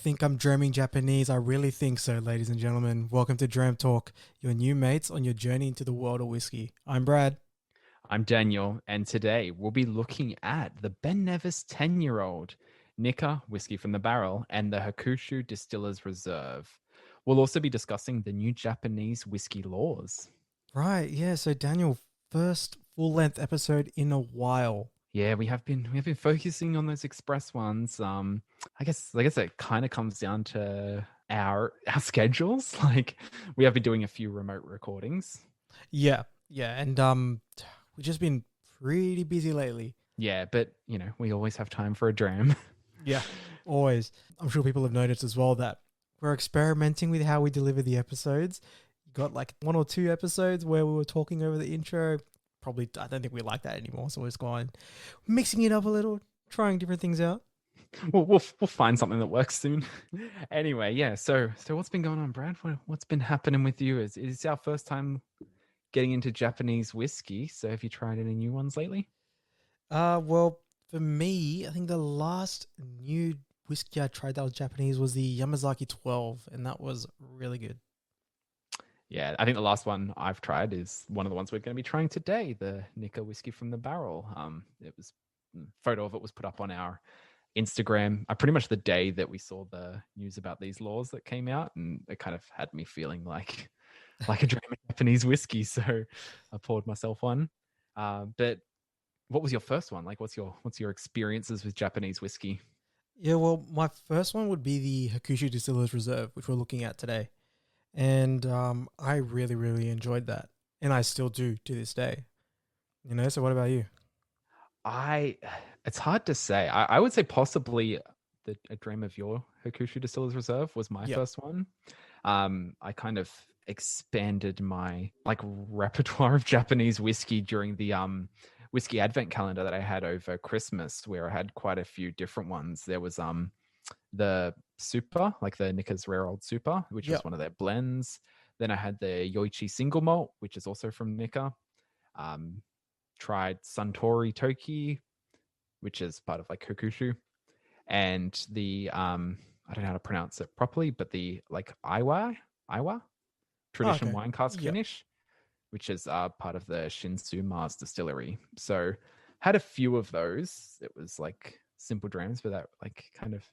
think I'm Drammin Japanese. I really think so, ladies and gentlemen. Welcome to Dram Talk, your new mates on your journey into the world of whiskey. I'm Brad. I'm Daniel, and today we'll be looking at the Ben Nevis 10-year-old Nikka whiskey from the barrel and the Hakushu Distillers Reserve. We'll also be discussing the new Japanese whiskey laws. Right, yeah. So Daniel, first full length episode in a while. Yeah, we have been focusing on those express ones. I guess it kind of comes down to our schedules. Like we have been doing a few remote recordings. Yeah, yeah, and we've just been pretty busy lately. Yeah, but we always have time for a dram. Yeah, always. I'm sure people have noticed as well that we're experimenting with how we deliver the episodes. Got like one or two episodes where we were talking over the intro. Probably, I don't think we like that anymore. So we're just going, mixing it up a little, trying different things out. We'll find something that works soon. Anyway, yeah. So what's been going on, Brad? What's been happening with you? It's our first time getting into Japanese whiskey. So have you tried any new ones lately? Well, for me, I think the last new whiskey I tried that was Japanese was the Yamazaki 12, and that was really good. Yeah, I think the last one I've tried is one of the ones we're going to be trying today, the Nikka whiskey from the barrel. It was photo of it was put up on our Instagram. Pretty much the day that we saw the news about these laws that came out, and it kind of had me feeling like a Dram Japanese whiskey. So I poured myself one. But what was your first one? Like, what's your experiences with Japanese whiskey? Yeah, well, my first one would be the Hakushu Distillers Reserve, which we're looking at today. And I really, really enjoyed that. And I still do to this day. So what about you? I It's hard to say. I would say possibly a dream of your Hakushu Distillers Reserve was my Yep. first one. I kind of expanded my repertoire of Japanese whiskey during the whiskey advent calendar that I had over Christmas, where I had quite a few different ones. There was the super, like the Nikka's Rare Old Super, which was Yep. one of their blends. Then I had the Yoichi Single Malt, which is also from Nikka. Um, Tried Suntory Toki, which is part of like Kokushu, and the I don't know how to pronounce it properly, but the like Iwa Oh, tradition okay. wine cask Yep. finish, which is part of the Shinsu Mars distillery. So had a few of those. It was like simple drams, but that like kind of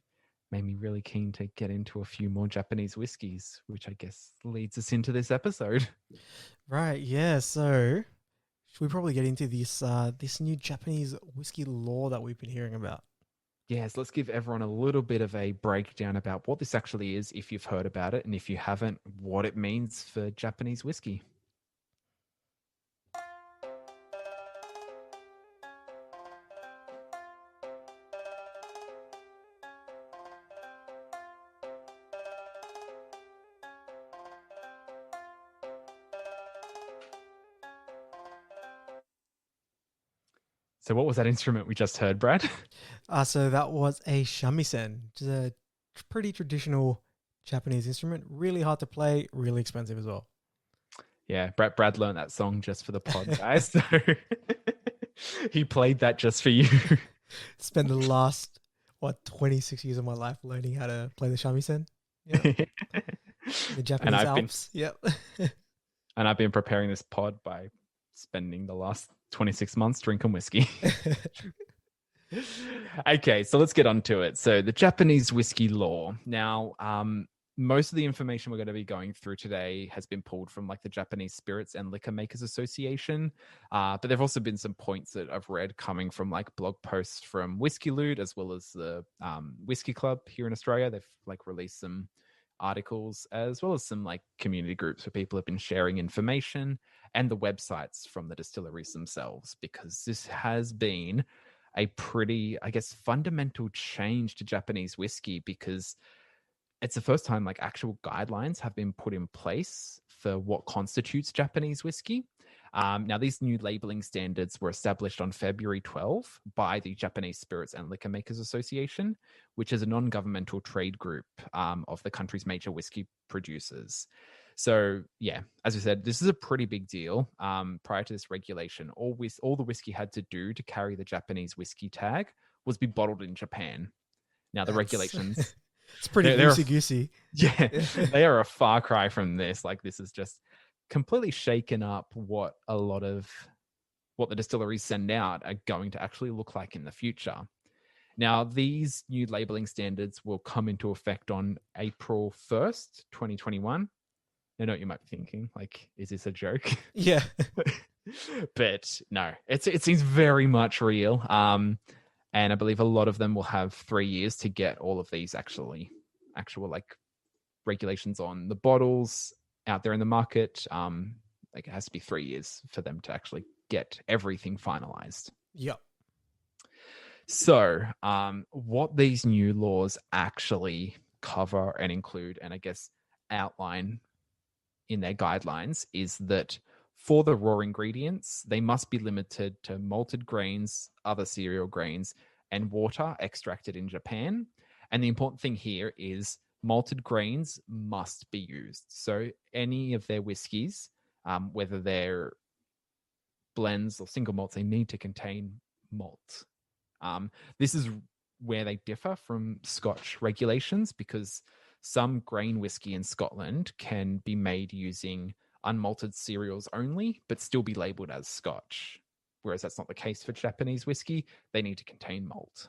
made me really keen to get into a few more Japanese whiskeys, which I guess leads us into this episode. Right. Yeah. So should we probably get into this new Japanese whiskey law that we've been hearing about? Yes, let's give everyone a little bit of a breakdown about what this actually is, if you've heard about it, and if you haven't, what it means for Japanese whiskey. So, what was that instrument we just heard, Brad? So that was a shamisen, which is a pretty traditional Japanese instrument. Really hard to play, really expensive as well. Yeah, Brad learned that song just for the pod, guys. So he played that just for you. Spent the last 26 years of my life learning how to play the shamisen. Yeah, the and Japanese I've been Alps. Yep. and I've been preparing this pod by spending the last 26 months drinking whiskey. Okay, so let's get on to it. So the Japanese whiskey law. Now, most of the information we're going to be going through today has been pulled from like the Japanese Spirits and Liquor Makers Association. But there've also been some points that I've read coming from like blog posts from Whiskey Loot as well as the Whiskey Club here in Australia. They've like released some articles as well as some like community groups where people have been sharing information and the websites from the distilleries themselves, because this has been a pretty, I guess, fundamental change to Japanese whiskey, because it's the first time like actual guidelines have been put in place for what constitutes Japanese whiskey. Now, these new labeling standards were established on February 12 by the Japanese Spirits and Liquor Makers Association, which is a non-governmental trade group of the country's major whiskey producers. So, yeah, as we said, this is a pretty big deal. Prior to this regulation, all the whiskey had to do to carry the Japanese whiskey tag was be bottled in Japan. Now, the That's regulations It's pretty They're loosey goosey. yeah, they are a far cry from this. Like this is just completely shaken up what a lot of what the distilleries send out are going to actually look like in the future. Now, these new labeling standards will come into effect on April 1st, 2021. I know what you might be thinking, like, is this a joke? Yeah. But no, it seems very much real. And I believe a lot of them will have 3 years to get all of these actual like regulations on the bottles out there in the market. Like it has to be 3 years for them to actually get everything finalized. Yep. So, what these new laws actually cover and include, and I guess outline in their guidelines, is that for the raw ingredients, they must be limited to malted grains, other cereal grains, and water extracted in Japan. And the important thing here is malted grains must be used. So any of their whiskeys, whether they're blends or single malts, they need to contain malt. This is where they differ from Scotch regulations, because some grain whiskey in Scotland can be made using unmalted cereals only, but still be labeled as Scotch. Whereas that's not the case for Japanese whiskey. They need to contain malt.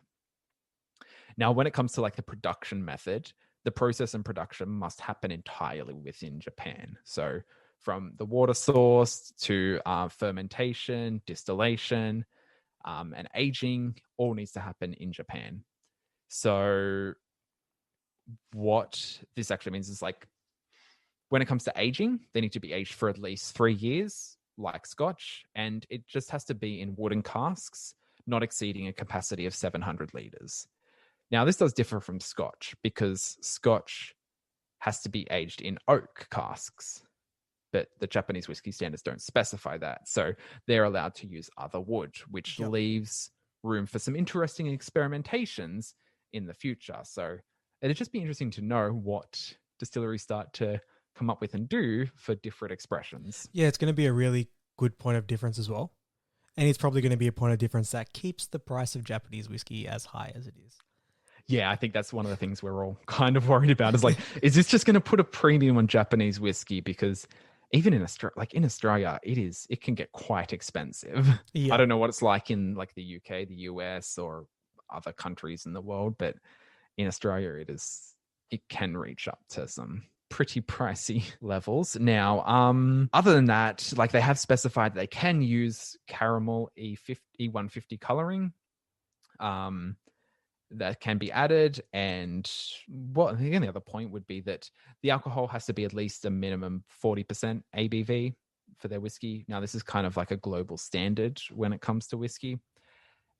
Now, when it comes to like the production method, the process and production must happen entirely within Japan. So from the water source to fermentation, distillation, and aging, all needs to happen in Japan. So what this actually means is like when it comes to aging, they need to be aged for at least 3 years, like Scotch, and it just has to be in wooden casks, not exceeding a capacity of 700 liters. Now, this does differ from Scotch because Scotch has to be aged in oak casks, but the Japanese whiskey standards don't specify that. So they're allowed to use other wood, which leaves room for some interesting experimentations in the future. So it'd just be interesting to know what distilleries start to come up with and do for different expressions. Yeah, it's going to be a really good point of difference as well. And it's probably going to be a point of difference that keeps the price of Japanese whiskey as high as it is. Yeah, I think that's one of the things we're all kind of worried about is like, is this just going to put a premium on Japanese whiskey? Because even in Australia, it can get quite expensive. Yeah. I don't know what it's like in like the UK, the US, or other countries in the world, but in Australia, it can reach up to some pretty pricey levels. Now, other than that, like they have specified they can use caramel E150 coloring. That can be added, and what the only other point would be that the alcohol has to be at least a minimum 40% ABV for their whiskey. Now, this is kind of like a global standard when it comes to whiskey,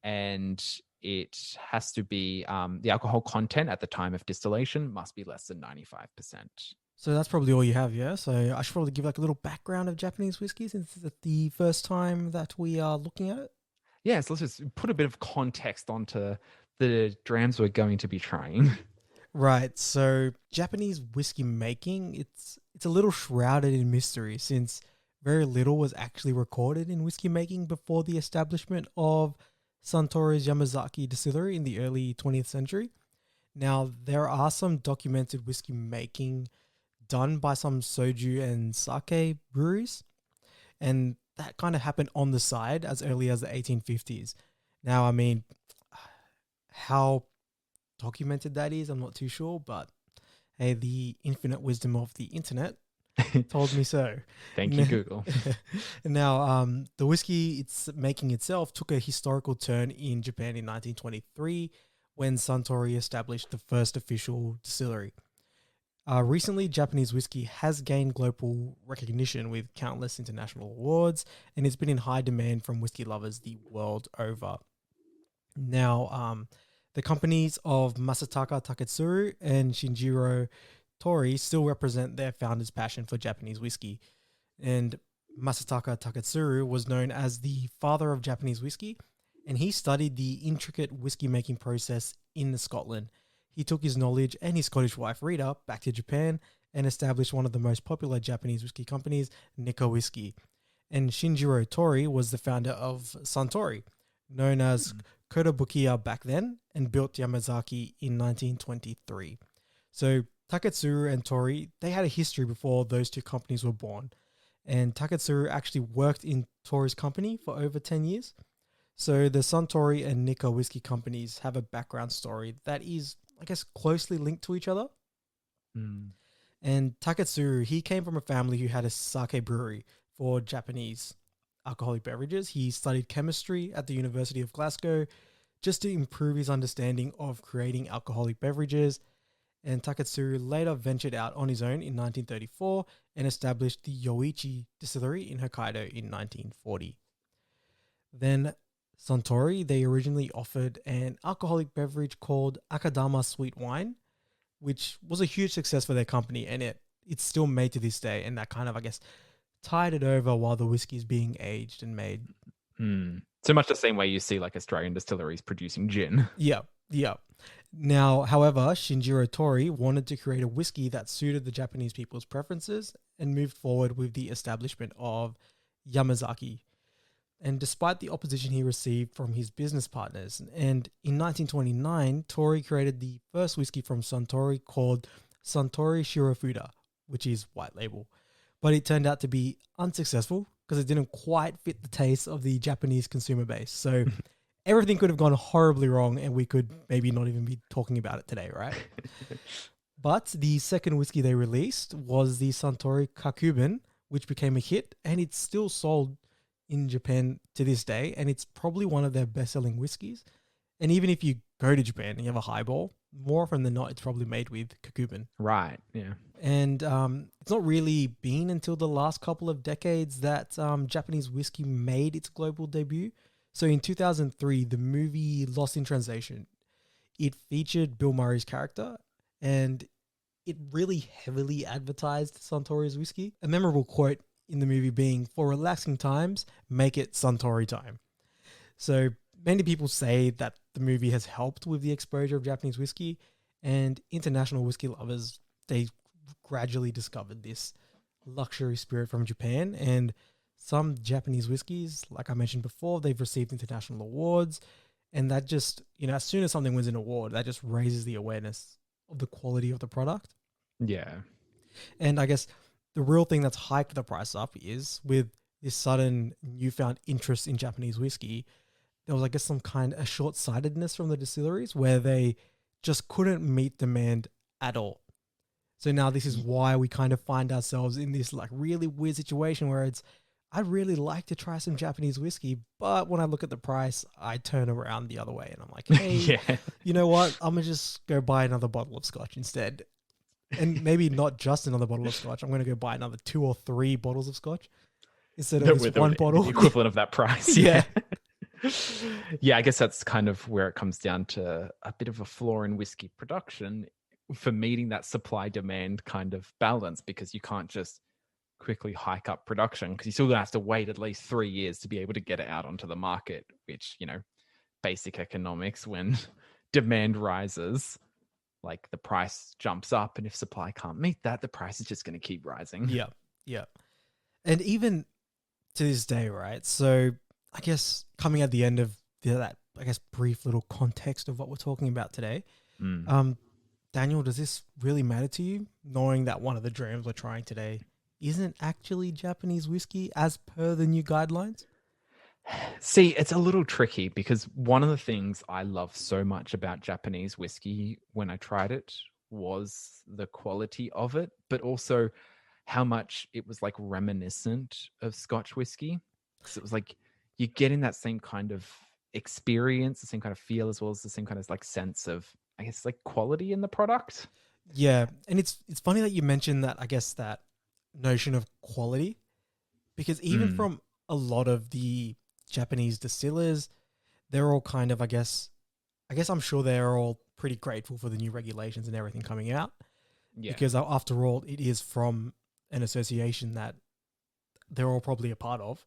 and it has to be the alcohol content at the time of distillation must be less than 95%. So that's probably all you have, yeah? So I should probably give like a little background of Japanese whiskey since it's the first time that we are looking at it. Yeah, so let's just put a bit of context onto the drams we're going to be trying. Right. So Japanese whiskey making, it's a little shrouded in mystery since very little was actually recorded in whiskey making before the establishment of Suntory's Yamazaki distillery in the early 20th century. Now, there are some documented whiskey making done by some soju and sake breweries, and that kind of happened on the side as early as the 1850s. Now, I mean, how documented that is, I'm not too sure, but hey, the infinite wisdom of the internet told me so. Thank you, Google. Now, the whiskey it's making itself took a historical turn in Japan in 1923 when Suntory established the first official distillery. Recently, Japanese whiskey has gained global recognition with countless international awards, and it's been in high demand from whiskey lovers the world over. Now, the companies of Masataka Taketsuru and Shinjiro Tori still represent their founder's passion for Japanese whiskey. And Masataka Taketsuru was known as the father of Japanese whiskey, and he studied the intricate whiskey making process in Scotland. He took his knowledge and his Scottish wife Rita back to Japan and established one of the most popular Japanese whiskey companies, Nikka Whiskey. And Shinjiro Tori was the founder of Suntory, known as Kotobukiya back then, and built Yamazaki in 1923. So Taketsuru and Tori, they had a history before those two companies were born. And Taketsuru actually worked in Tori's company for over 10 years. So the Suntory and Nikka whiskey companies have a background story that is, I guess, closely linked to each other. Mm. And Taketsuru, he came from a family who had a sake brewery for Japanese alcoholic beverages. He studied chemistry at the University of Glasgow just to improve his understanding of creating alcoholic beverages. And Taketsuru later ventured out on his own in 1934 and established the Yoichi distillery in Hokkaido in 1940. Then Suntory, they originally offered an alcoholic beverage called Akadama Sweet Wine, which was a huge success for their company, and it's still made to this day, and that kind of, I guess, tide it over while the whiskey is being aged and made. So much the same way you see like Australian distilleries producing gin. Yeah, yeah. Now, however, Shinjiro Tori wanted to create a whiskey that suited the Japanese people's preferences and moved forward with the establishment of Yamazaki. And despite the opposition he received from his business partners, and in 1929, Tori created the first whiskey from Suntory called Suntory Shirofuda, which is white label. But it turned out to be unsuccessful because it didn't quite fit the taste of the Japanese consumer base. So everything could have gone horribly wrong, and we could maybe not even be talking about it today, right? But the second whiskey they released was the Suntory Kakuben, which became a hit, and it's still sold in Japan to this day, and it's probably one of their best-selling whiskeys. And even if you go to Japan and you have a highball, more often than not, it's probably made with Kakuben. Right, yeah. And it's not really been until the last couple of decades that Japanese whiskey made its global debut. So in 2003, the movie Lost in Translation, it featured Bill Murray's character, and it really heavily advertised Suntory's whiskey. A memorable quote in the movie being, "For relaxing times, make it Suntory time." So many people say that the movie has helped with the exposure of Japanese whiskey, and international whiskey lovers, they gradually discovered this luxury spirit from Japan. And some Japanese whiskeys, like I mentioned before, they've received international awards, and that just, as soon as something wins an award, that just raises the awareness of the quality of the product. Yeah. And I guess the real thing that's hiked the price up is with this sudden newfound interest in Japanese whiskey, there was, I guess, some kind of short-sightedness from the distilleries where they just couldn't meet demand at all. So now this is why we kind of find ourselves in this like really weird situation where I'd really like to try some Japanese whiskey, but when I look at the price, I turn around the other way and I'm like, hey, Yeah. you know what? I'm going to just go buy another bottle of scotch instead. And maybe not just another bottle of scotch. I'm going to go buy another 2 or 3 bottles of scotch instead of this one bottle. The equivalent of that price. Yeah. Yeah, I guess that's kind of where it comes down to a bit of a flaw in whiskey production for meeting that supply-demand kind of balance, because you can't just quickly hike up production because you're still going to have to wait at least 3 years to be able to get it out onto the market, which, basic economics, when demand rises, like the price jumps up, and if supply can't meet that, the price is just going to keep rising. Yeah. Yeah. And even to this day, right? So I guess coming at the end of that, I guess, brief little context of what we're talking about today, Daniel, does this really matter to you, knowing that one of the drams we're trying today isn't actually Japanese whiskey as per the new guidelines? See, it's a little tricky because one of the things I love so much about Japanese whiskey when I tried it was the quality of it, but also how much it was like reminiscent of Scotch whiskey. Because it was like you're getting that same kind of experience, the same kind of feel, as well as the same kind of like sense of, I guess, like quality in the product. Yeah. And it's funny that you mentioned that, I guess, that notion of quality, because even from a lot of the Japanese distillers, they're all kind of, I guess I'm sure they're all pretty grateful for the new regulations and everything coming out. Yeah. Because after all, it is from an association that they're all probably a part of.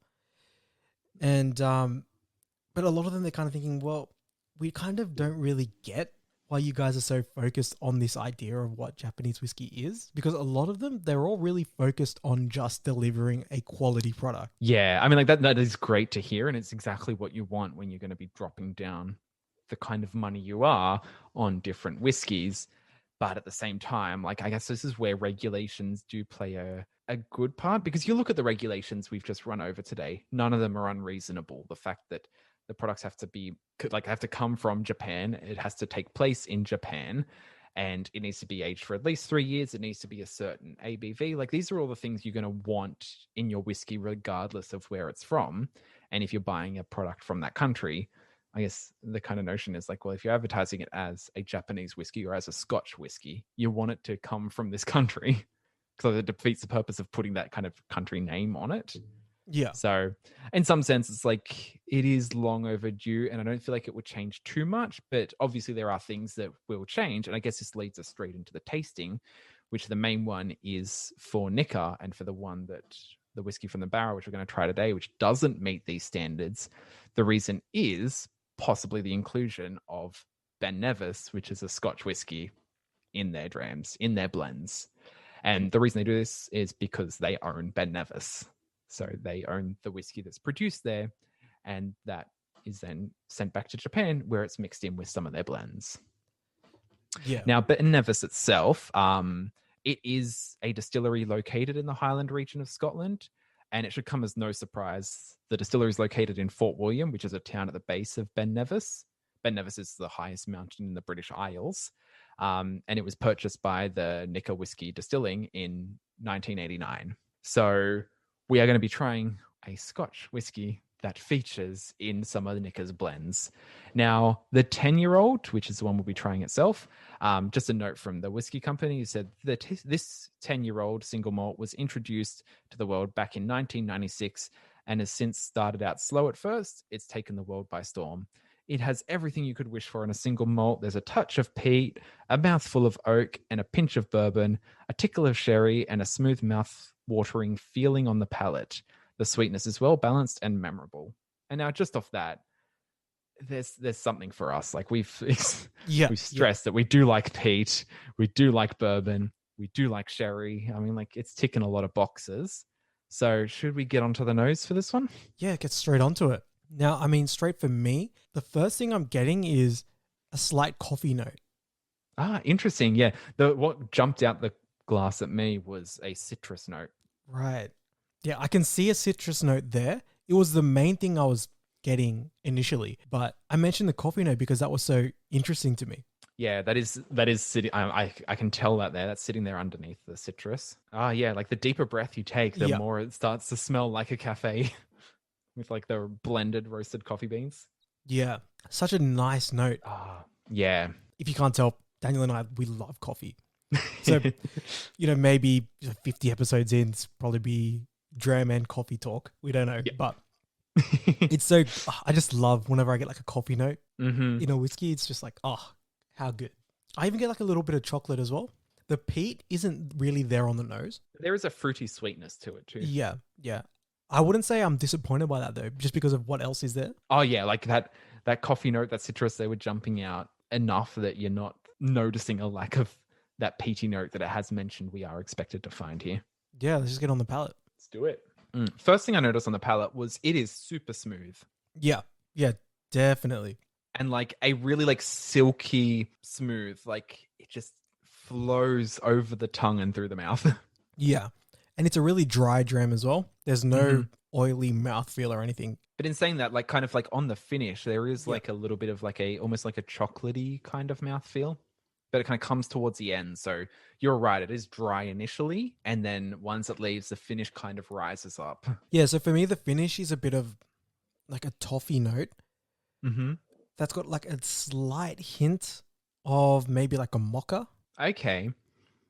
And, but a lot of them, they're kind of thinking, well, we kind of don't really get why you guys are so focused on this idea of what Japanese whiskey is, because a lot of them, they're all really focused on just delivering a quality product. Yeah, I mean, like that is great to hear, and it's exactly what you want when you're going to be dropping down the kind of money you are on different whiskeys. But at the same time, like, I guess this is where regulations do play a good part, because you look at the regulations we've just run over today, none of them are unreasonable. The fact that the products have to come from Japan, it has to take place in Japan, and it needs to be aged for at least 3 years. It needs to be a certain ABV. Like, these are all the things you're going to want in your whiskey, regardless of where it's from. And if you're buying a product from that country, I guess the kind of notion is like, well, if you're advertising it as a Japanese whiskey or as a Scotch whiskey, you want it to come from this country, because it defeats the purpose of putting that kind of country name on it. Yeah. So in some sense, it's like it is long overdue, and I don't feel like it would change too much, but obviously there are things that will change. And I guess this leads us straight into the tasting, which the main one is for Nikka, and for the whiskey from the barrel, which we're going to try today, which doesn't meet these standards. The reason is possibly the inclusion of Ben Nevis, which is a Scotch whiskey, in their drams, in their blends. And the reason they do this is because they own Ben Nevis. So they own the whiskey that's produced there, and that is then sent back to Japan, where it's mixed in with some of their blends. Yeah. Now, Ben Nevis itself, it is a distillery located in the Highland region of Scotland, and it should come as no surprise. The distillery is located in Fort William, which is a town at the base of Ben Nevis. Ben Nevis is the highest mountain in the British Isles, and it was purchased by the Nikka Whiskey Distilling in 1989. So we are going to be trying a Scotch whiskey that features in some of the Nikka's blends. Now, the 10-year-old, which is the one we'll be trying itself, just a note from the whiskey company, said that this 10-year-old single malt was introduced to the world back in 1996 and has since started out slow at first. It's taken the world by storm. It has everything you could wish for in a single malt. There's a touch of peat, a mouthful of oak, and a pinch of bourbon, a tickle of sherry, and a smooth mouth-watering feeling on the palate. The sweetness is well balanced and memorable. And now, just off that, there's something for us. Like we've stressed that we do like peat, we do like bourbon, we do like sherry. I mean, like, it's ticking a lot of boxes. So should we get onto the nose for this one? Yeah, get straight onto it. Now, I mean, straight for me, the first thing I'm getting is a slight coffee note. Ah, interesting. Yeah. What jumped out the glass at me was a citrus note. Right. Yeah, I can see a citrus note there. It was the main thing I was getting initially, but I mentioned the coffee note because that was so interesting to me. Yeah, that is sitting. I can tell that there. That's sitting there underneath the citrus. Ah, yeah. Like, the deeper breath you take, the more it starts to smell like a cafe with like the blended roasted coffee beans. Yeah, such a nice note. Ah, yeah. If you can't tell, Daniel and I, we love coffee. So, maybe 50 episodes in, it's probably be Dram and coffee talk. We don't know, but it's so, I just love whenever I get like a coffee note in a whiskey. It's just like, oh, how good. I even get like a little bit of chocolate as well. The peat isn't really there on the nose. There is a fruity sweetness to it too. Yeah, yeah. I wouldn't say I'm disappointed by that though, just because of what else is there. Oh yeah, like that coffee note, that citrus, they were jumping out enough that you're not noticing a lack of that peaty note that it has mentioned we are expected to find here. Yeah, let's just get on the palate. Let's do it. First thing I noticed on the palate was it is super smooth. Yeah, definitely. And like a really like silky smooth, like it just flows over the tongue and through the mouth. Yeah. And it's a really dry dram as well. There's no oily mouthfeel or anything. But in saying that, like, kind of like on the finish, there is like a little bit of like almost like a chocolatey kind of mouthfeel, but it kind of comes towards the end. So you're right. It is dry initially. And then once it leaves, the finish kind of rises up. Yeah. So for me, the finish is a bit of like a toffee note. That's got like a slight hint of maybe like a mocha. Okay.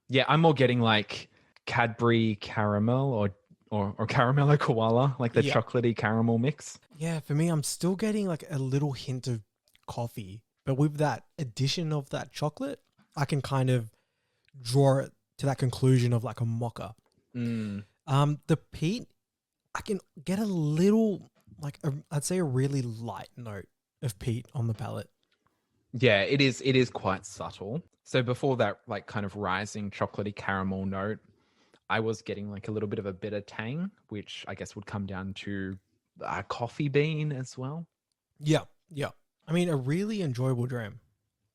Yeah. I'm more getting like Cadbury caramel or caramello koala, like the chocolatey caramel mix. Yeah, for me, I'm still getting like a little hint of coffee, but with that addition of that chocolate, I can kind of draw it to that conclusion of like a mocha. The peat, I can get a little like I'd say a really light note of peat on the palate. Yeah, it is quite subtle. So before that, like kind of rising chocolatey caramel note, I was getting like a little bit of a bitter tang, which I guess would come down to a coffee bean as well. Yeah. I mean, a really enjoyable dram.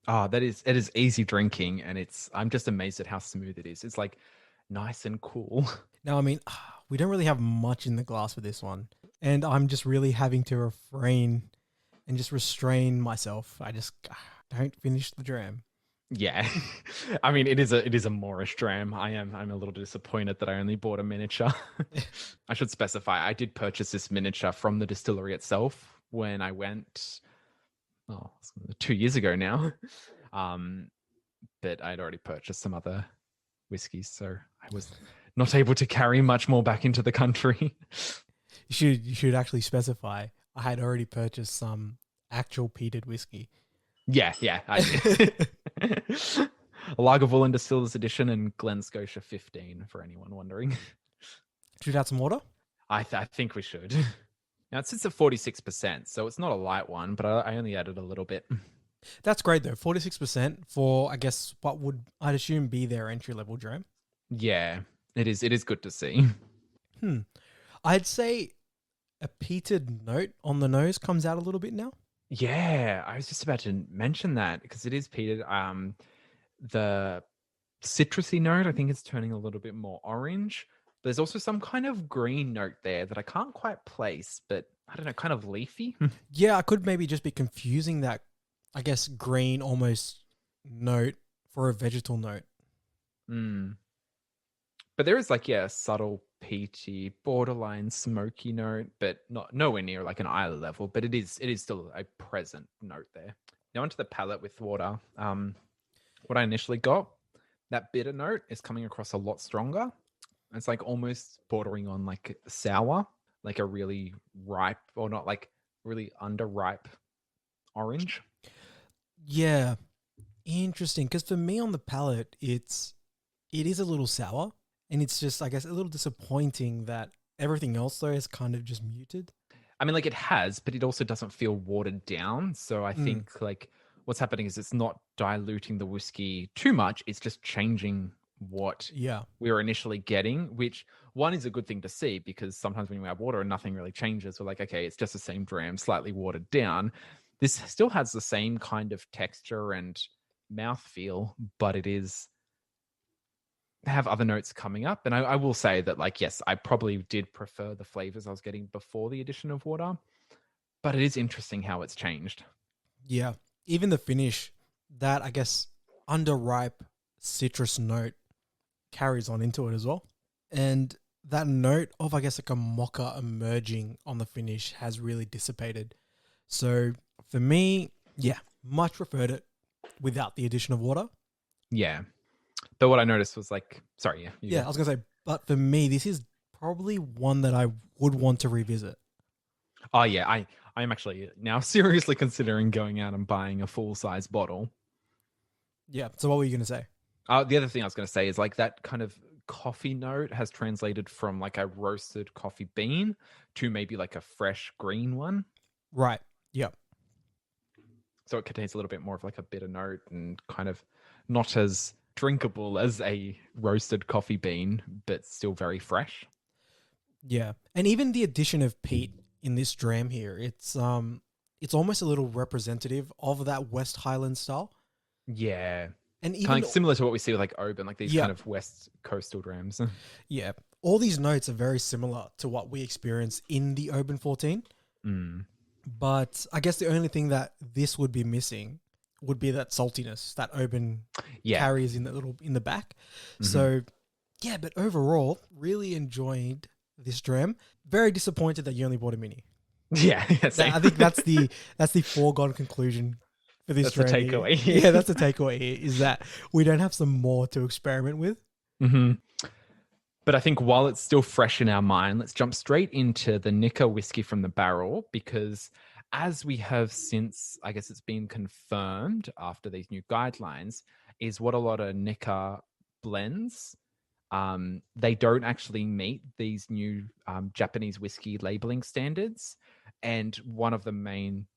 It is easy drinking, and I'm just amazed at how smooth it is. It's like nice and cool. Now, I mean, we don't really have much in the glass for this one, and I'm just really having to refrain and just restrain myself. I just don't finish the dram. Yeah. I mean, it is a Moorish dram. I'm a little disappointed that I only bought a miniature. I should specify I did purchase this miniature from the distillery itself when I went 2 years ago now. But I'd already purchased some other whiskeys, so I was not able to carry much more back into the country. You should actually specify. I had already purchased some actual peated whiskey. Yeah, I did. Lagavulin Distillers Edition and Glen Scotia 15 for anyone wondering. Should we add some water? I think we should. Now it sits at 46%, so it's not a light one, but I only added a little bit. That's great though. 46% for, I guess, what would I'd assume be their entry level dram. Yeah, it is. It is good to see. I'd say a peated note on the nose comes out a little bit now. Yeah, I was just about to mention that because it is peated. The citrusy note, I think, is turning a little bit more orange. There's also some kind of green note there that I can't quite place, but I don't know, kind of leafy. Yeah, I could maybe just be confusing that, I guess, green almost note for a vegetal note. But there is a subtle peaty, borderline smoky note, but nowhere near like an Islay level. But it is still a present note there. Now onto the palate with water. What I initially got, that bitter note is coming across a lot stronger. It's like almost bordering on like sour, like a really ripe or not like really underripe orange. Yeah, interesting. Because for me on the palate, it is a little sour, and it's just, I guess, a little disappointing that everything else though is kind of just muted. I mean, like it has, but it also doesn't feel watered down. So I think like what's happening is it's not diluting the whiskey too much. It's just changing what we were initially getting, which one is a good thing to see because sometimes when you add water and nothing really changes, we're like, okay, it's just the same dram, slightly watered down. This still has the same kind of texture and mouthfeel, but it is have other notes coming up. And I will say that, like, yes, I probably did prefer the flavors I was getting before the addition of water, but it is interesting how it's changed. Yeah. Even the finish, that, I guess, underripe citrus note carries on into it as well. And that note of, I guess, like a mocha emerging on the finish has really dissipated. So for me, yeah, much preferred it without the addition of water. Yeah. But what I noticed was like, sorry, I was going to say, but for me, this is probably one that I would want to revisit. Oh, yeah. I'm actually now seriously considering going out and buying a full-size bottle. Yeah. So what were you going to say? The other thing I was going to say is like that kind of coffee note has translated from like a roasted coffee bean to maybe like a fresh green one. Right. Yep. So it contains a little bit more of like a bitter note and kind of not as drinkable as a roasted coffee bean, but still very fresh. Yeah. And even the addition of peat in this dram here, it's almost a little representative of that West Highland style. Yeah. And even kind of similar to what we see with like Oban, like these kind of West coastal drams. Yeah. All these notes are very similar to what we experience in the Oban 14. But I guess the only thing that this would be missing would be that saltiness that Oban carries in the back. So yeah, but overall, really enjoyed this dram. Very disappointed that you only bought a mini. Yeah, I think that's the foregone conclusion for this dram. That's the takeaway. Yeah, that's the takeaway here, is that we don't have some more to experiment with. But I think while it's still fresh in our mind, let's jump straight into the Nikka whiskey from the barrel, because as we have since, I guess it's been confirmed after these new guidelines, is what a lot of Nikka blends, they don't actually meet these new Japanese whiskey labeling standards. And one of the main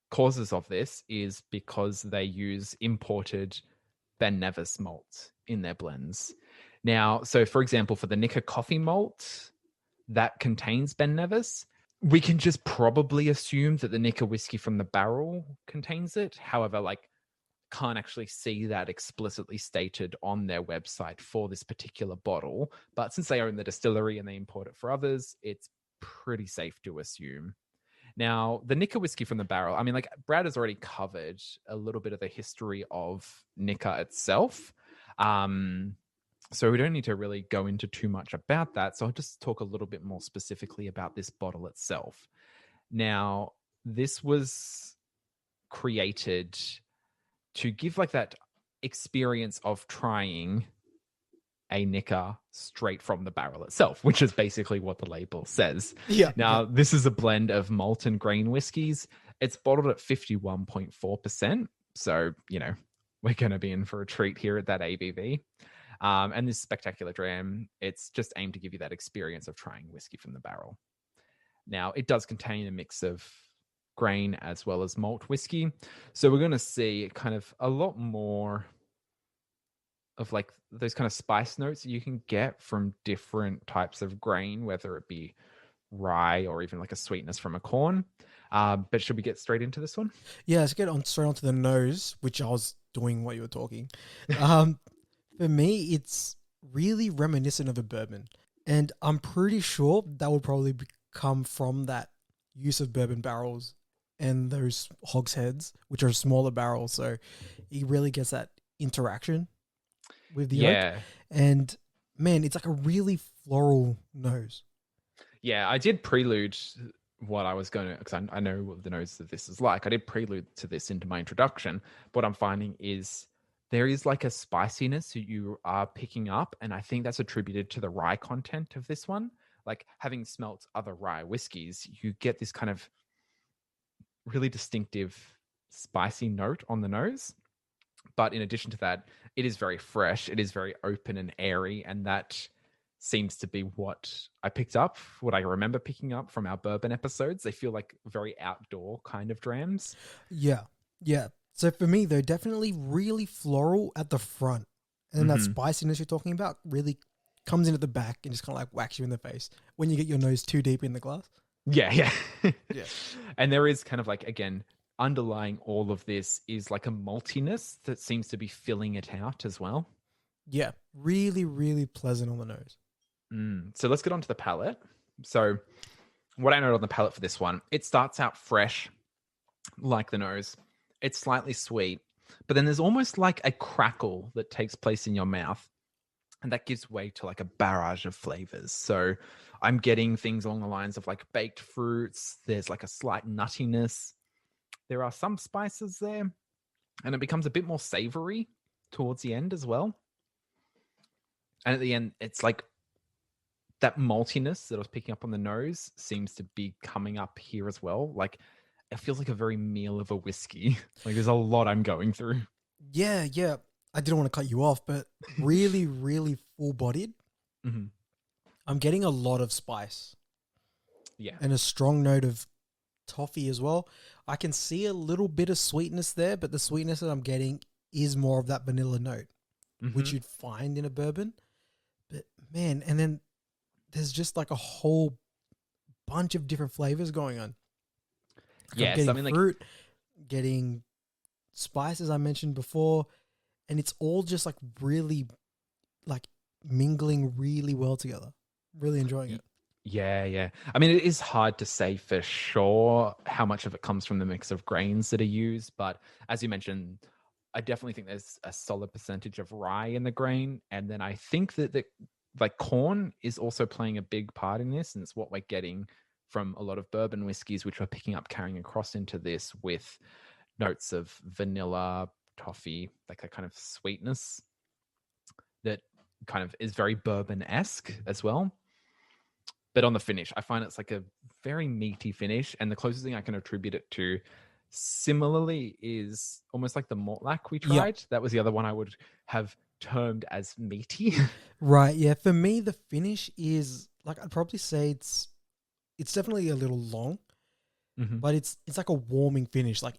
causes of this is because they use imported Ben Nevis malt in their blends. Now, so for example, for the Nikka coffee malt that contains Ben Nevis, we can just probably assume that the Nikka whiskey from the barrel contains it. However, like can't actually see that explicitly stated on their website for this particular bottle. But since they own the distillery and they import it for others, it's pretty safe to assume. Now, the Nikka whiskey from the barrel, I mean, like Brad has already covered a little bit of the history of Nikka itself. So we don't need to really go into too much about that. So I'll just talk a little bit more specifically about this bottle itself. Now, this was created to give like that experience of trying a Nikka straight from the barrel itself, which is basically what the label says. Yeah. Now, this is a blend of malt and grain whiskeys. It's bottled at 51.4%. So, we're going to be in for a treat here at that ABV. And this spectacular dram, it's just aimed to give you that experience of trying whiskey from the barrel. Now, it does contain a mix of grain as well as malt whiskey. So we're going to see kind of a lot more of like those kind of spice notes that you can get from different types of grain, whether it be rye or even like a sweetness from a corn. But should we get straight into this one? Yeah, let's get straight onto the nose, which I was doing while you were talking. For me, it's really reminiscent of a bourbon. And I'm pretty sure that would probably come from that use of bourbon barrels and those hogsheads, which are smaller barrels. So it really gets that interaction with the oak. And man, it's like a really floral nose. Yeah, I did prelude what I was going to, because I know what the nose of this is like. I did prelude to this into my introduction. What I'm finding is there is like a spiciness that you are picking up, and I think that's attributed to the rye content of this one. Like having smelt other rye whiskeys, you get this kind of really distinctive spicy note on the nose. But in addition to that, it is very fresh. It is very open and airy, and that seems to be what I picked up, what I remember picking up from our bourbon episodes. They feel like very outdoor kind of drams. Yeah. So for me, they're definitely really floral at the front. And then that spiciness you're talking about really comes in at the back and just kind of like whacks you in the face when you get your nose too deep in the glass. Yeah. Yeah. And there is kind of like, again, underlying all of this is like a maltiness that seems to be filling it out as well. Yeah. Really, really pleasant on the nose. So let's get on to the palate. So what I noted on the palate for this one, it starts out fresh, like the nose. It's slightly sweet, but then there's almost like a crackle that takes place in your mouth, and that gives way to like a barrage of flavors. So I'm getting things along the lines of like baked fruits. There's like a slight nuttiness. There are some spices there, and it becomes a bit more savory towards the end as well. And at the end, it's like that maltiness that I was picking up on the nose seems to be coming up here as well. Like it feels like a very meal of a whiskey. Like there's a lot I'm going through. Yeah. I didn't want to cut you off, but really, really full-bodied. Mm-hmm. I'm getting a lot of spice. Yeah. And a strong note of toffee as well. I can see a little bit of sweetness there, but the sweetness that I'm getting is more of that vanilla note, which you'd find in a bourbon. But man, and then there's just like a whole bunch of different flavors going on. Yes, I'm getting I mean, fruit, getting spices I mentioned before, and it's all just like really like mingling really well together. Really enjoying it. Yeah. I mean, it is hard to say for sure how much of it comes from the mix of grains that are used, but as you mentioned, I definitely think there's a solid percentage of rye in the grain, and then I think that like corn is also playing a big part in this, and it's what we're getting from a lot of bourbon whiskeys, which we're picking up, carrying across into this with notes of vanilla, toffee, like that kind of sweetness that kind of is very bourbon-esque as well. But on the finish, I find it's like a very meaty finish, and the closest thing I can attribute it to similarly is almost like the malt lac we tried. Yep. That was the other one I would have termed as meaty. Right, yeah. For me, the finish is like, I'd probably say it's definitely a little long, but it's like a warming finish. Like,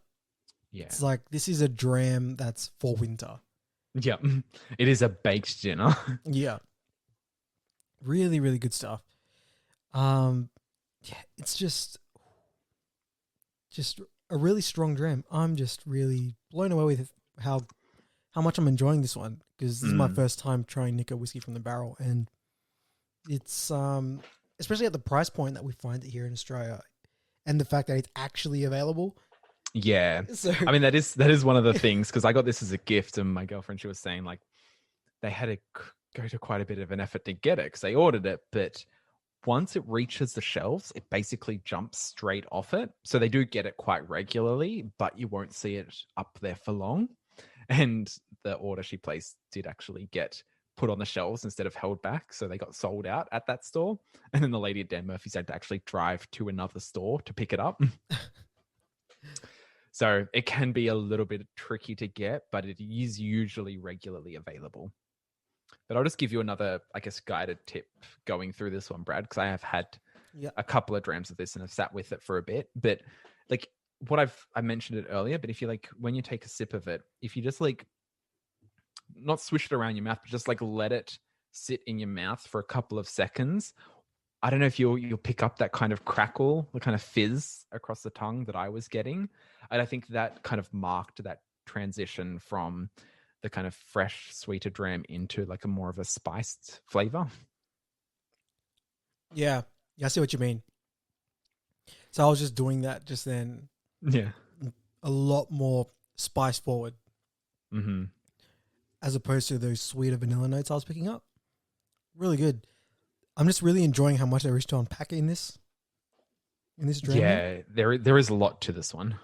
it's like, this is a dram that's for winter. Yeah, it is a baked dinner. Yeah. Really, really good stuff. Yeah, it's just a really strong dram. I'm just really blown away how much I'm enjoying this one, because this is my Mm. first time trying Nikka whiskey from the barrel, and it's especially at the price point that we find it here in Australia, and the fact that it's actually available. Yeah. So I mean, that is one of the things, because I got this as a gift, and my girlfriend, she was saying like they had to go to quite a bit of an effort to get it because they ordered it, but once it reaches the shelves, it basically jumps straight off it. So they do get it quite regularly, but you won't see it up there for long. And the order she placed did actually get put on the shelves instead of held back. So they got sold out at that store. And then the lady at Dan Murphy's had to actually drive to another store to pick it up. So it can be a little bit tricky to get, but it is usually regularly available. But I'll just give you another, I guess, guided tip going through this one, Brad, because I have had a couple of drams of this and I've sat with it for a bit. But like what I mentioned it earlier, but if you like, when you take a sip of it, if you just like not swish it around your mouth, but just like let it sit in your mouth for a couple of seconds, I don't know if you'll pick up that kind of crackle, the kind of fizz across the tongue that I was getting. And I think that kind of marked that transition from the kind of fresh, sweeter dram into like a more of a spiced flavor. yeah, I see what you mean. So I was just doing that just then, Yeah. a lot more spice forward, Mm-hmm. as opposed to those sweeter vanilla notes I was picking up. Really good. I'm just really enjoying how much they reached to unpack in this dram. Yeah, there is a lot to this one.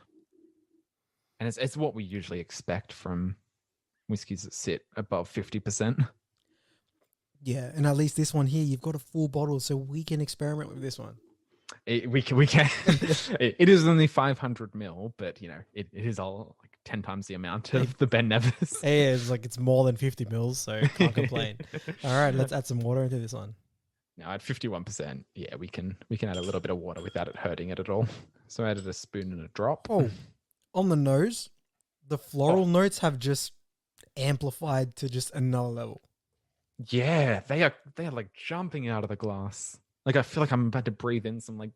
And it's what we usually expect from whiskeys that sit above 50%. Yeah, and at least this one here, you've got a full bottle, so we can experiment with this one. We can. It is only 500 mil, but you know it is all like 10 times the amount of the Ben Nevis. Hey, it's more than 50 mils, so can't complain. All right, let's add some water into this one. Now at 51%, yeah, we can add a little bit of water without it hurting it at all. So I added a spoon and a drop. Oh, on the nose, the floral notes have just amplified to just another level. Yeah, they are like jumping out of the glass. Like I feel like I'm about to breathe in some like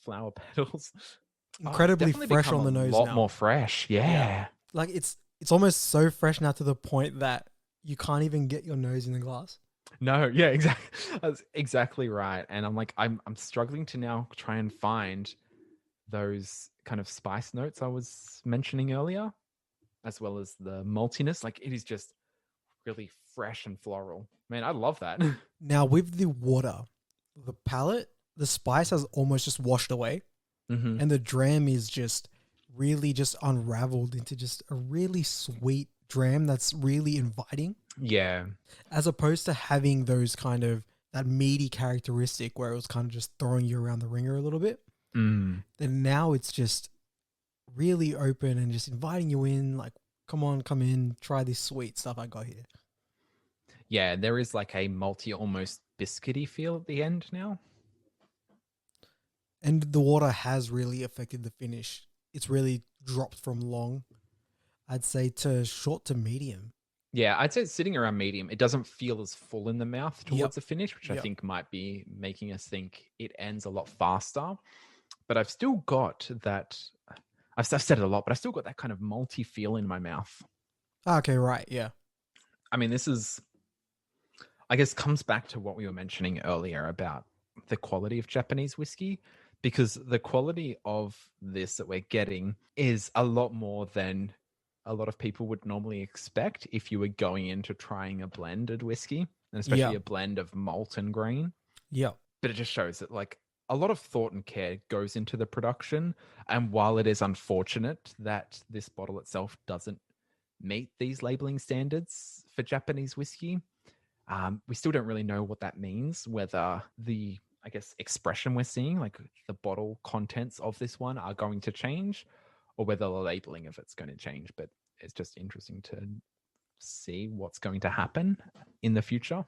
flower petals. Incredibly fresh on the nose now. A lot more fresh. Yeah. Like it's almost so fresh now to the point that you can't even get your nose in the glass. No, yeah, exactly. That's exactly right. And I'm like, I'm struggling to now try and find those kind of spice notes I was mentioning earlier, as well as the maltiness. Like it is just really fresh and floral. Man, I love that. Now with the water, the palate, the spice has almost just washed away, and the dram is just really just unraveled into just a really sweet dram that's really inviting. Yeah. As opposed to having those kind of that meaty characteristic where it was kind of just throwing you around the ringer a little bit. Then now it's just really open and just inviting you in, like, come on, come in, try this sweet stuff I got here. Yeah, there is like a malty, almost biscuity feel at the end now. And the water has really affected the finish. It's really dropped from long, I'd say, to short to medium. Yeah, I'd say it's sitting around medium. It doesn't feel as full in the mouth towards the finish, which I think might be making us think it ends a lot faster. But I've still got that, I've said it a lot, but I've still got that kind of malty feel in my mouth. Okay, right, yeah. I mean, this is, I guess, comes back to what we were mentioning earlier about the quality of Japanese whiskey, because the quality of this that we're getting is a lot more than a lot of people would normally expect if you were going into trying a blended whiskey, and especially a blend of malt and grain. Yeah. But it just shows that like a lot of thought and care goes into the production. And while it is unfortunate that this bottle itself doesn't meet these labeling standards for Japanese whiskey, we still don't really know what that means, whether the, I guess, expression we're seeing, like the bottle contents of this one are going to change, or whether the labeling of it's going to change. But it's just interesting to see what's going to happen in the future.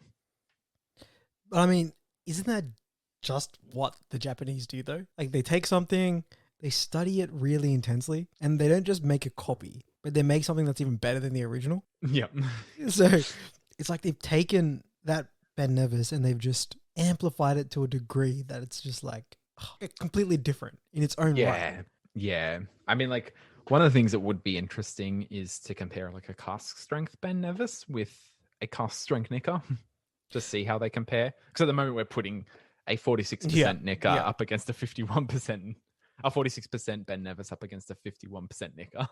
But I mean, isn't that just what the Japanese do though? Like they take something, they study it really intensely, and they don't just make a copy, but they make something that's even better than the original. Yeah. So it's like they've taken that Ben Nevis and they've just amplified it to a degree that it's just like completely different in its own right. Yeah. I mean, like One of the things that would be interesting is to compare like a cask strength Ben Nevis with a cask strength Nikka to see how they compare. Because at the moment we're putting a 46% Nikka up against a 51%, a 46% Ben Nevis up against a 51% Nikka.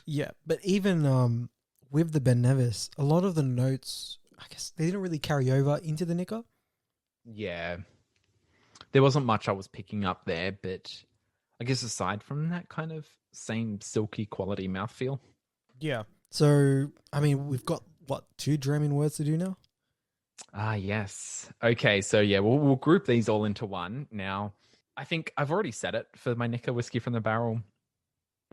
Yeah, but even with the Ben Nevis, a lot of the notes, I guess, they didn't really carry over into the Nikka. Yeah. There wasn't much I was picking up there, but I guess aside from that kind of same silky quality mouthfeel. Yeah. So, I mean, we've got, what, 2 Drammin words to do now? Ah, yes. Okay, so yeah, we'll group these all into one. Now, I think I've already said it for my Nikka whiskey from the barrel,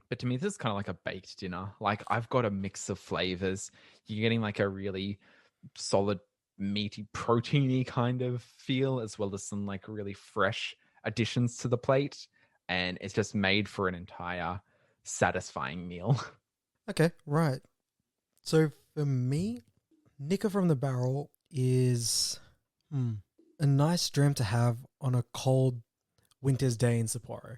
but to me, this is kind of like a baked dinner. Like, I've got a mix of flavors. You're getting like a really solid, meaty, proteiny kind of feel, as well as some like really fresh additions to the plate. And it's just made for an entire satisfying meal. Okay, right. So for me, Nikka from the barrel is a nice dram to have on a cold winter's day in Sapporo.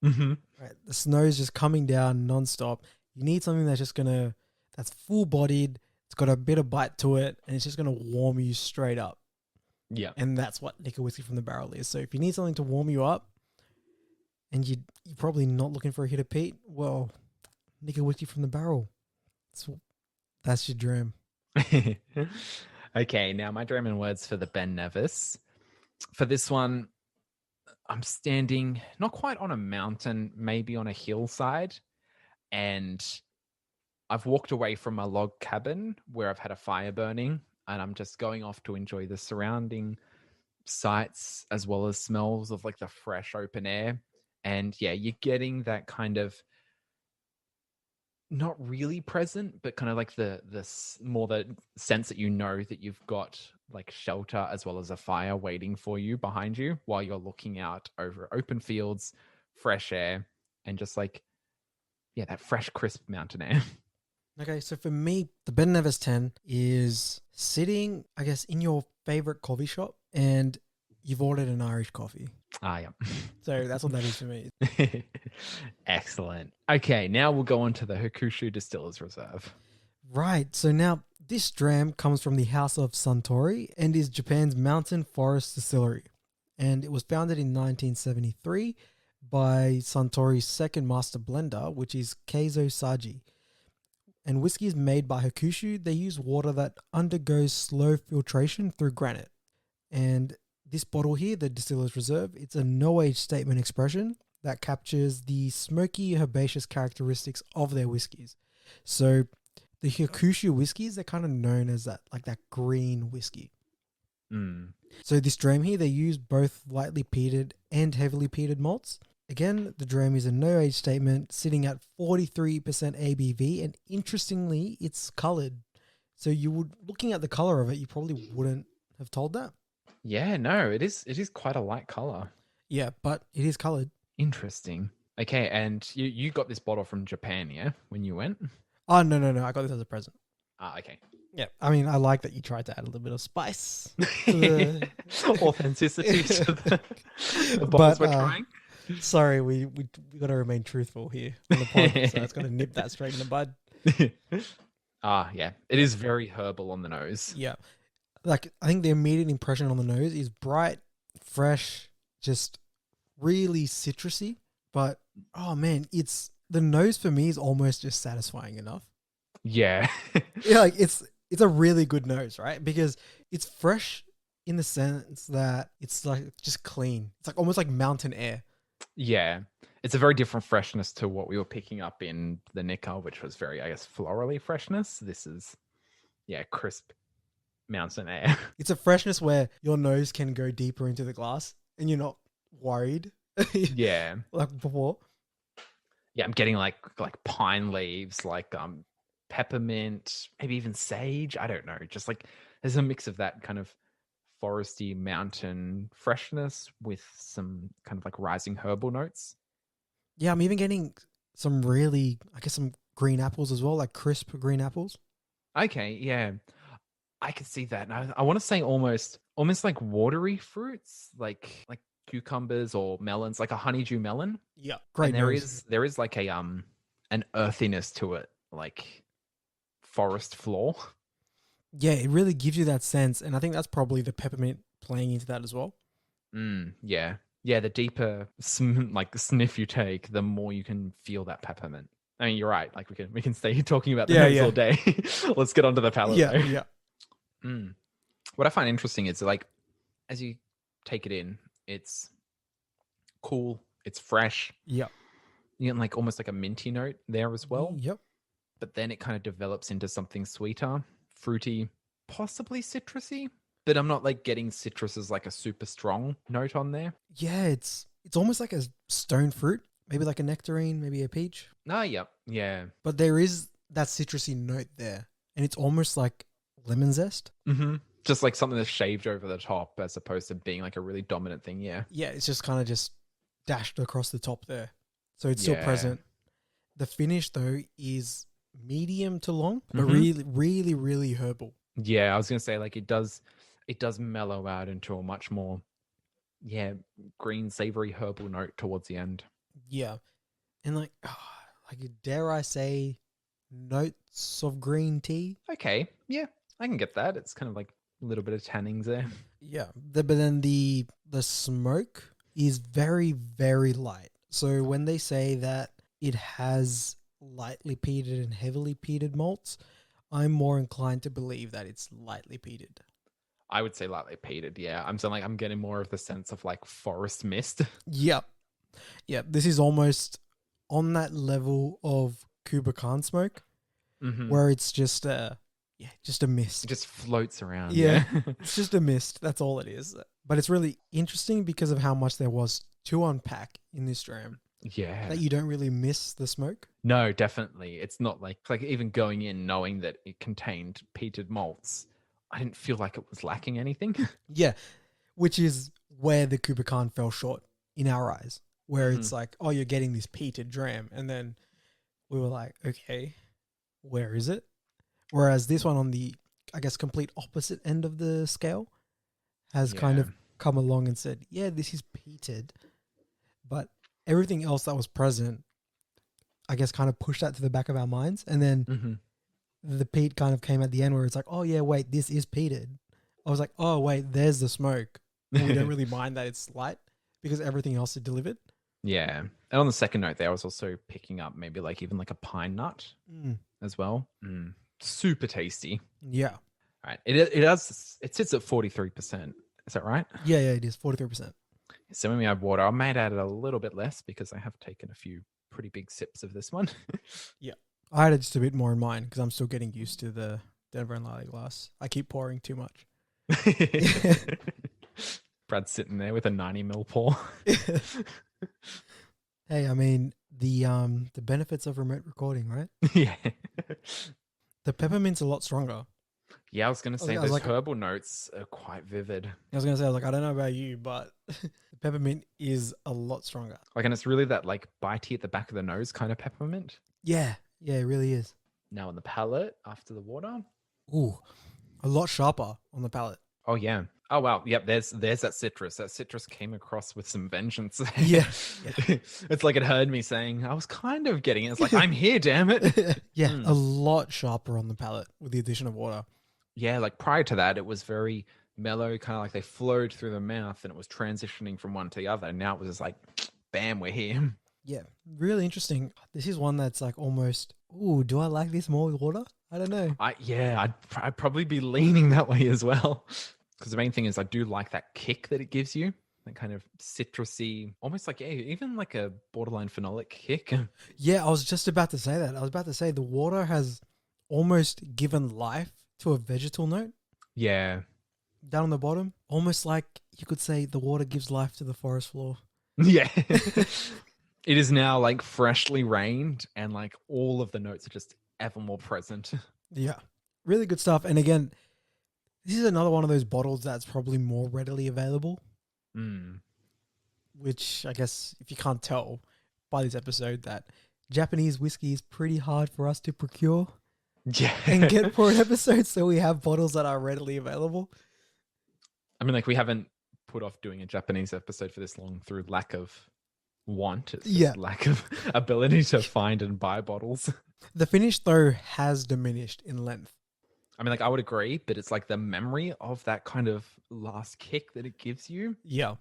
Mm-hmm. Right, the snow's just coming down nonstop. You need something that's full bodied. It's got a bit of bite to it, and it's just gonna warm you straight up. Yeah. And that's what Nikka whiskey from the barrel is. So if you need something to warm you up, and you're probably not looking for a hit of peat, well, Nikka whiskey from the barrel. That's your dram. Okay, now my German words for the Ben Nevis. For this one, I'm standing not quite on a mountain, maybe on a hillside, and I've walked away from a log cabin where I've had a fire burning, and I'm just going off to enjoy the surrounding sights as well as smells of like the fresh open air. And yeah, you're getting that kind of not really present, but kind of like the more the sense that you know that you've got like shelter as well as a fire waiting for you behind you while you're looking out over open fields, fresh air, and just like that fresh, crisp mountain air. Okay, so for me, the Ben Nevis 10 is sitting, I guess, in your favorite coffee shop, and you've ordered an Irish coffee. Yeah. So that's what that is for me. Excellent. Okay, now we'll go on to the Hakushu Distillers Reserve. Right. So now this dram comes from the House of Suntory and is Japan's mountain forest distillery. And it was founded in 1973 by Suntory's second master blender, which is Keizo Saji. And whiskey is made by Hakushu. They use water that undergoes slow filtration through granite. And this bottle here, the Distillers Reserve, it's a no-age statement expression that captures the smoky, herbaceous characteristics of their whiskies. So the Hakushu whiskies, they're kind of known as that green whiskey. So this dram here, they use both lightly peated and heavily peated malts. Again, the dram is a no-age statement sitting at 43% ABV, and interestingly, it's coloured. So looking at the colour of it, you probably wouldn't have told that. Yeah, no, it is quite a light colour. Yeah, but it is coloured. Interesting. Okay, and you got this bottle from Japan, yeah, when you went? Oh, no. I got this as a present. Ah, okay. Yeah, I mean, I like that you tried to add a little bit of spice to the authenticity to the bottles we're trying. Sorry, we got to remain truthful here on the pod, so it's got to nip that straight in the bud. Yeah, it is very herbal on the nose. Yeah, like I think the immediate impression on the nose is bright, fresh, just really citrusy. But oh man, the nose for me is almost just satisfying enough. Yeah, Yeah, like it's a really good nose, right? Because it's fresh in the sense that it's like just clean. It's like almost like mountain air. Yeah, it's a very different freshness to what we were picking up in the Nikka, which was very, I guess, florally freshness. This is, crisp mountain air. It's a freshness where your nose can go deeper into the glass and you're not worried. Yeah, like before. Yeah, I'm getting like pine leaves, like peppermint, maybe even sage. I don't know. Just like there's a mix of that kind of foresty mountain freshness with some kind of like rising herbal notes. Yeah, I'm even getting some really, I guess, some green apples as well, like crisp green apples. Okay, yeah, I could see that. And I want to say almost like watery fruits, like cucumbers or melons, like a honeydew melon. Yeah, great. And there is like a an earthiness to it, like forest floor. Yeah, it really gives you that sense, and I think that's probably the peppermint playing into that as well. Yeah. Yeah, the deeper like sniff you take, the more you can feel that peppermint. I mean, you're right. Like we can stay talking about the notes all day. Let's get onto the palate. Yeah, though. yeah, What I find interesting is like as you take it in, it's cool, it's fresh. yeah. You get like almost like a minty note there as well. Yep. But then it kind of develops into something sweeter, fruity, possibly citrusy. But I'm not like getting citrus as like a super strong note on there. Yeah, it's almost like a stone fruit, maybe like a nectarine, maybe a peach. Ah, yep, yeah. But there is that citrusy note there, and it's almost like lemon zest. Mm-hmm. Just like something that's shaved over the top as opposed to being like a really dominant thing, yeah. Yeah, it's just kind of just dashed across the top there. So it's still Yeah. present. The finish, though, is medium to long, but Mhm. really, really, really herbal. Yeah, I was gonna say like it does mellow out into a much more green savory herbal note towards the end. Yeah. And like dare I say, notes of green tea? Okay, yeah, I can get that. It's kind of like a little bit of tannings there. Yeah. But then the smoke is very, very light. So when they say that it has lightly peated and heavily peated malts, I'm more inclined to believe that it's lightly peated. I would say lightly peated, yeah. I'm saying like I'm getting more of the sense of like forest mist. Yep. Yeah, this is almost on that level of Kubakan smoke, where it's just a mist. It just floats around. Yeah. It's just a mist. That's all it is. But it's really interesting because of how much there was to unpack in this dram. Yeah. That you don't really miss the smoke. No, definitely. It's not like even going in knowing that it contained peated malts, I didn't feel like it was lacking anything. Yeah, which is where the Kubakan fell short in our eyes, where it's like, oh, you're getting this peated dram. And then we were like, okay, where is it? Whereas this one on the, I guess, complete opposite end of the scale has kind of come along and said, yeah, this is peated. But everything else that was present, I guess, kind of pushed that to the back of our minds. And then the peat kind of came at the end where it's like, oh, yeah, wait, this is peated. I was like, oh, wait, there's the smoke. And we don't really mind that it's light because everything else is delivered. Yeah. And on the second note there, I was also picking up maybe like even like a pine nut as well. Super tasty. Yeah. All right. It sits at 43%. Is that right? Yeah, it is 43%. So when we add water, I might add it a little bit less because I have taken a few pretty big sips of this one. Yeah. I had just a bit more in mind because I'm still getting used to the Denver and Lally glass. I keep pouring too much. Brad's sitting there with a 90 ml pour. Hey, I mean, the benefits of remote recording, right? Yeah. The peppermint's a lot stronger. Yeah, I was going to say those herbal notes are quite vivid. I was going to say, I don't know about you, but the peppermint is a lot stronger. Like, and it's really that like bitey at the back of the nose kind of peppermint. Yeah, it really is. Now on the palate after the water. Ooh, a lot sharper on the palate. Oh, yeah. Oh, wow. Yep, there's that citrus. That citrus came across with some vengeance. Yeah. It's like it heard me saying, I was kind of getting it. It's like, I'm here, damn it. Yeah, a lot sharper on the palate with the addition of water. Yeah, like prior to that, it was very mellow, kind of like they flowed through the mouth and it was transitioning from one to the other. And now it was just like, bam, we're here. Yeah, really interesting. This is one that's like almost, ooh, do I like this more with water? I don't know. I'd probably be leaning that way as well. Because the main thing is I do like that kick that it gives you. That kind of citrusy, almost like, even like a borderline phenolic kick. Yeah, I was just about to say that. I was about to say the water has almost given life to a vegetal note. Yeah. Down on the bottom. Almost like you could say the water gives life to the forest floor. Yeah. It is now like freshly rained and like all of the notes are just ever more present. Yeah. Really good stuff. And again, this is another one of those bottles that's probably more readily available. Which I guess if you can't tell by this episode that Japanese whiskey is pretty hard for us to procure. Yeah. And get for an episode. So we have bottles that are readily available. I mean, like we haven't put off doing a Japanese episode for this long through lack of want. It's Yeah. just lack of ability to find and buy bottles. The finish, though, has diminished in length. I mean, like, I would agree, but it's like the memory of that kind of last kick that it gives you Yeah.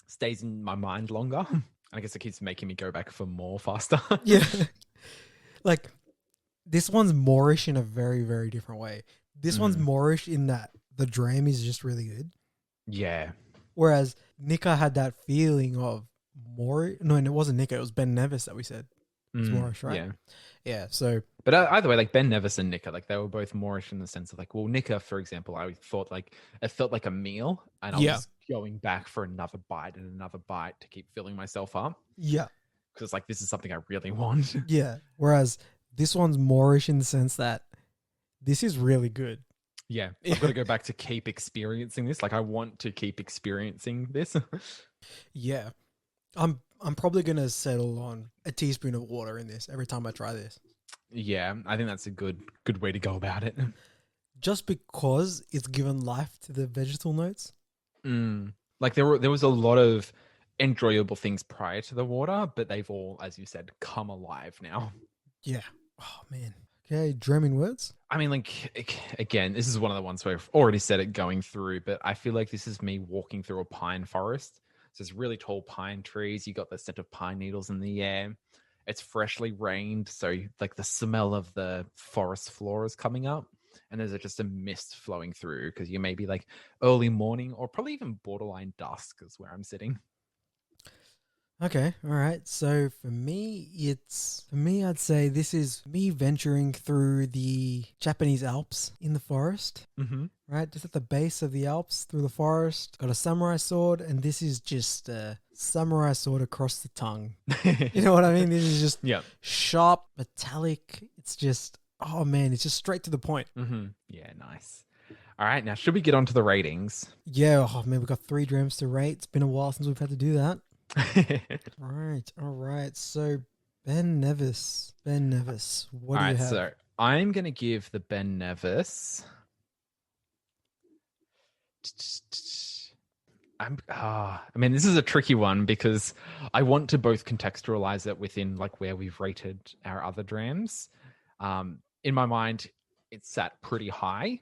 stays in my mind longer. And I guess it keeps making me go back for more faster. Yeah. Like, this one's Moorish in a very, very different way. This one's Moorish in that the dram is just really good. Yeah. Whereas Nikka had that feeling of Moorish. No, and it wasn't Nikka. It was Ben Nevis that we said. It's Moorish, right? Yeah. Yeah. So, But either way, like Ben Nevis and Nikka, like they were both Moorish in the sense of like, well, Nikka, for example, I thought like it felt like a meal, and I was going back for another bite and another bite to keep filling myself up. Yeah. Because like this is something I really want. Yeah. Whereas this one's Moorish in the sense that this is really good. Yeah. I've got to go back to keep experiencing this. Like I want to keep experiencing this. Yeah. I'm probably gonna settle on a teaspoon of water in this every time I try this. Yeah, I think that's a good way to go about it. Just because it's given life to the vegetal notes. Like there was a lot of enjoyable things prior to the water, but they've all, as you said, come alive now. Yeah. Oh man. Okay, drumming words. I mean, like again, this is one of the ones where I've already said it going through, but I feel like this is me walking through a pine forest. So it's really tall pine trees. You got the scent of pine needles in the air. It's freshly rained, so like the smell of the forest floor is coming up, and there's just a mist flowing through because you may be like early morning or probably even borderline dusk is where I'm sitting. Okay, all right. So for me, I'd say this is me venturing through the Japanese Alps in the forest. Right, just at the base of the Alps through the forest. Got a samurai sword, and this is just a samurai sword across the tongue. You know what I mean? This is just sharp, metallic. It's just, oh man, it's just straight to the point. Yeah, nice. All right, now should we get on to the ratings? Yeah, oh man, we've got 3 drams to rate. It's been a while since we've had to do that. All right. So Ben Nevis, what do you have? So I'm going to give the Ben Nevis. I mean, this is a tricky one because I want to both contextualize it within like where we've rated our other drams. In my mind, it's sat pretty high.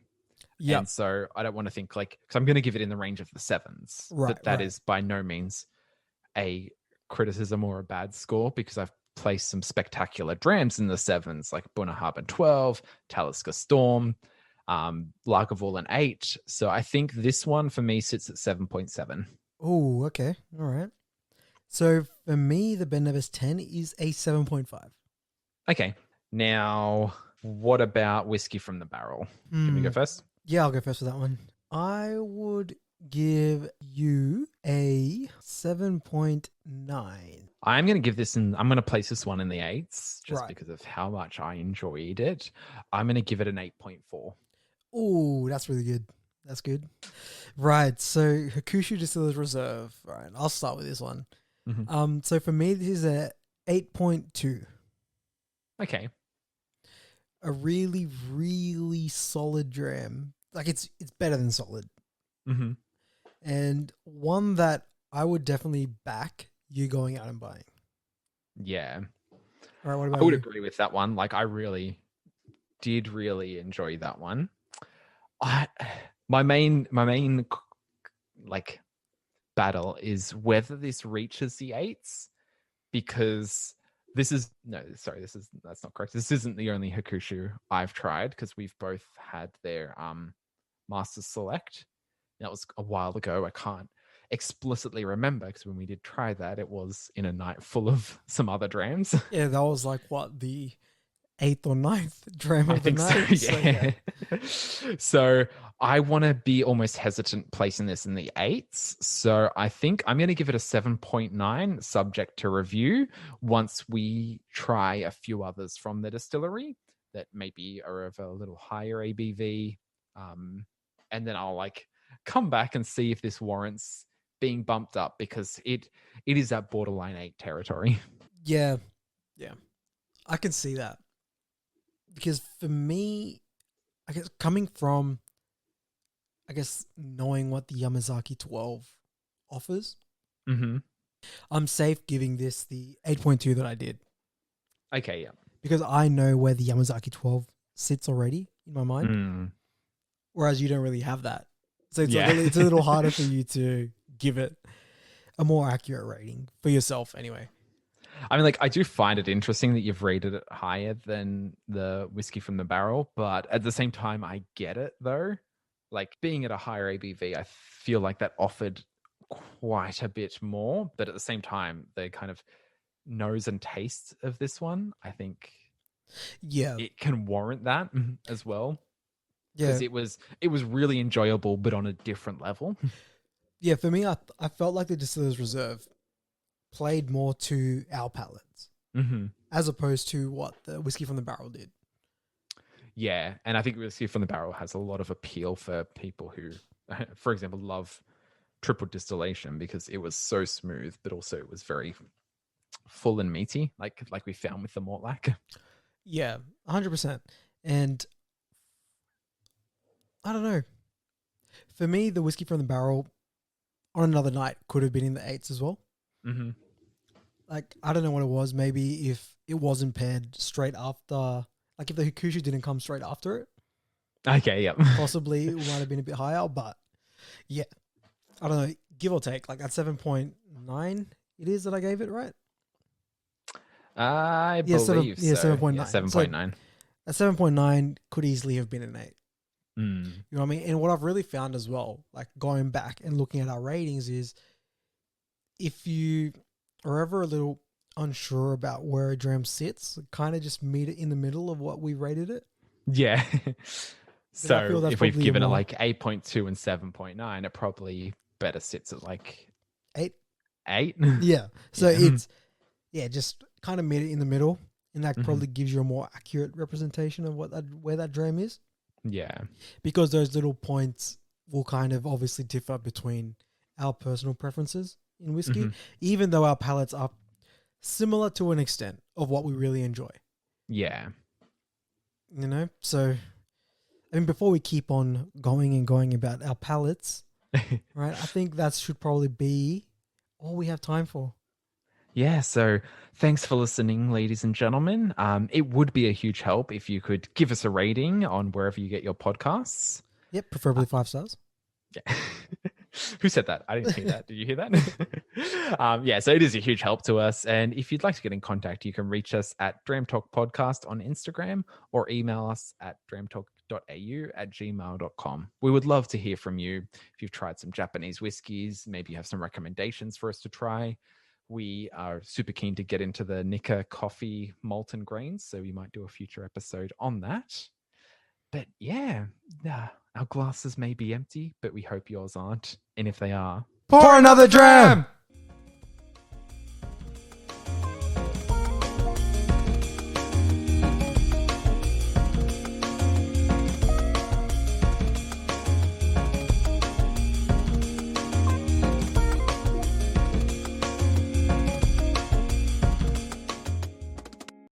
Yeah. And so I don't want to think like, because I'm going to give it in the range of the 7s. Right. But that is by no means a criticism or a bad score because I've placed some spectacular drams in the 7s like Bunahab 12, Talisker Storm, Lagavulin an 8. So I think this one for me sits at 7.7. Oh, okay. All right. So for me, the Ben Nevis 10 is a 7.5. Okay. Now, what about Whiskey from the Barrel? Can we go first? Yeah, I'll go first with that one. I would give you a 7.9. I'm going to give this I'm going to place this one in the 8s just because of how much I enjoyed it. I'm going to give it an 8.4. Oh, that's really good. That's good. Right. So Hakushu Distillers Reserve. All right. I'll start with this one. So for me, this is a 8.2. Okay. A really, really solid dram. Like it's better than solid. And one that I would definitely back you going out and buying. Yeah. All right. What about I would agree with that one. Like I really did enjoy that one. My main like battle is whether this reaches the 8s because that's not correct. This isn't the only Hakushu I've tried because we've both had their Master Select. That was a while ago. I can't explicitly remember because when we did try that, it was in a night full of some other drams. Yeah, that was like what, the 8th or 9th dram of the night. So, yeah. So I want to be almost hesitant placing this in the 8s. So I think I'm going to give it a 7.9 subject to review once we try a few others from the distillery that maybe are of a little higher ABV. And then I'll like come back and see if this warrants being bumped up because it is that borderline 8 territory. Yeah. I can see that. Because for me, I guess coming from, knowing what the Yamazaki 12 offers, Mm-hmm. I'm safe giving this the 8.2 that I did Okay, yeah. because I know where the Yamazaki 12 sits already in my mind, Mm, whereas you don't really have that. So it's yeah. it's a little harder for you to give it a more accurate rating for yourself anyway. I mean, like, I do find it interesting that you've rated it higher than the whiskey from the barrel, but at the same time, I get it though. Like, being at a higher ABV, I feel like that offered quite a bit more, but at the same time, the kind of nose and taste of this one, I think Yeah. it can warrant that as well. Yeah. Because it was really enjoyable, but on a different level. Yeah. For me, I felt like the Distillers Reserve played more to our palates Mm-hmm. as opposed to what the whiskey from the barrel did. Yeah, and I think whiskey from the barrel has a lot of appeal for people who, for example, love triple distillation because it was so smooth, but also it was very full and meaty, like we found with the Mortlack. Yeah, 100%. And I don't know. For me, the whiskey from the barrel on another night could have been in the eights as well. Mm-hmm. Like, I don't know what it was. Maybe if it wasn't paired straight after, like if the Hakushu didn't come straight after it, Okay, yeah. possibly it might have been a bit higher. But yeah, I don't know. Give or take, like at 7.9, it is that I gave it, right? I Yeah, believe so. 7.9. Yeah, 7.9. At 7.9 could easily have been an 8. Mm. You know what I mean? And what I've really found as well, like going back and looking at our ratings, is if you are ever a little unsure about where a dram sits, kind of just meet it in the middle of what we rated it. Yeah. I feel So that's if we've probably given it more- like 8.2 and 7.9, it probably better sits at like 8. 8. Yeah. So Yeah. it's, just kind of meet it in the middle. And that probably gives you a more accurate representation of where that dram is. Yeah. Because those little points will kind of obviously differ between our personal preferences in whiskey, even though our palates are similar to an extent of what we really enjoy. Yeah. You know? So, I mean, before we keep on going about our palates, right, I think that should probably be all we have time for. Yeah, so thanks for listening, ladies and gentlemen. It would be a huge help if you could give us a rating on wherever you get your podcasts. Yep, preferably 5 stars. Yeah. Who said that? I didn't hear that. Did you hear that? Yeah, so it is a huge help to us. And if you'd like to get in contact, you can reach us at Dram Talk Podcast on Instagram or email us at dramtalk.au@gmail.com. We would love to hear from you. If you've tried some Japanese whiskeys, maybe you have some recommendations for us to try. We are super keen to get into the Nikka coffee molten grains, so we might do a future episode on that. But yeah, our glasses may be empty, but we hope yours aren't. And if they are, Pour another dram!